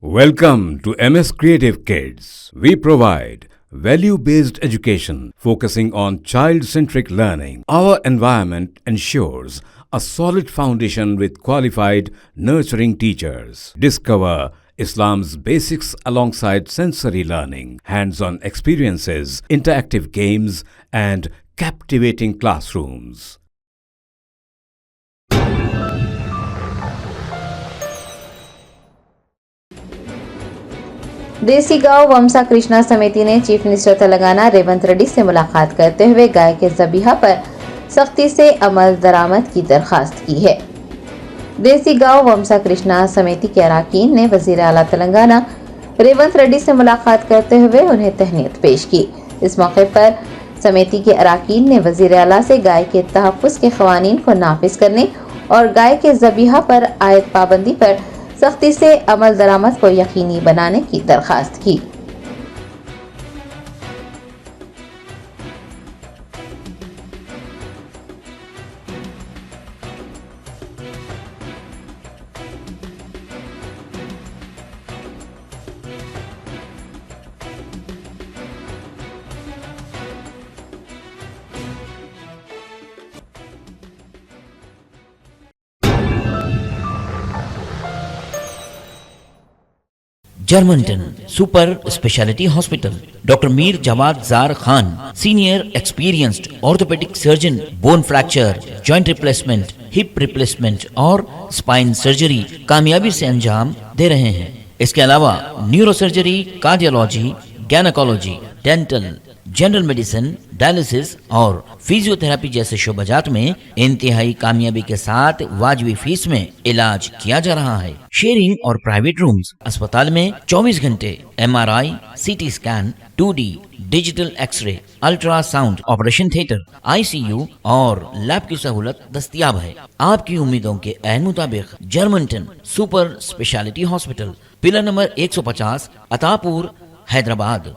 Welcome to MS Creative Kids. We provide value-based education focusing on child-centric learning. Our environment ensures a solid foundation with qualified, nurturing teachers. Discover Islam's basics alongside sensory learning, hands-on experiences, interactive games, and captivating classrooms. देसी गांव वमसा कृष्णा समिति ने chief minister Telangana Revanth Reddy से मुलाकात करते हुए गाय के ज़बीहा पर सख्ती से अमल दरामद की दरखास्त की है। देसी गांव वमसा कृष्णा समिति के अरकान ने वजीर आला तेलंगाना रेवंत रेड्डी से मुलाकात करते हुए उन्हें तहनीत पेश की। इस मौके पर समिति के अरकान ने वजीर आला से गाय के तहफ़्फ़ुज़ के क़वानीन को नाफिज करने और गाय के ज़बीहा पर आयद पाबंदी पर सख्ती से अमल दरामद को यकीनी बनाने की दरखास्त की। Germanton super speciality hospital, doctor Mir Jawad Zar Khan, senior experienced orthopaedic surgeon, bone fracture, joint replacement, hip replacement और स्पाइन सर्जरी कामयाबी से अंजाम दे रहे हैं। इसके अलावा neurosurgery, cardiology, gynaecology, dental, general medicine, dialysis और फिजियोथेरेपी जैसे शोबाजात में इंतहाई कामयाबी के साथ वाजबी फीस में इलाज किया जा रहा है। शेयरिंग और प्राइवेट रूम्स, अस्पताल में 24 घंटे MRI, CT scan, 2D digital X-ray, ultrasound, operation theatre, ICU और लैब की सहूलत दस्तयाब है। आपकी उम्मीदों के ऐन मुताबिक Germanton super speciality hospital, pillar number 150, Attapur, Hyderabad.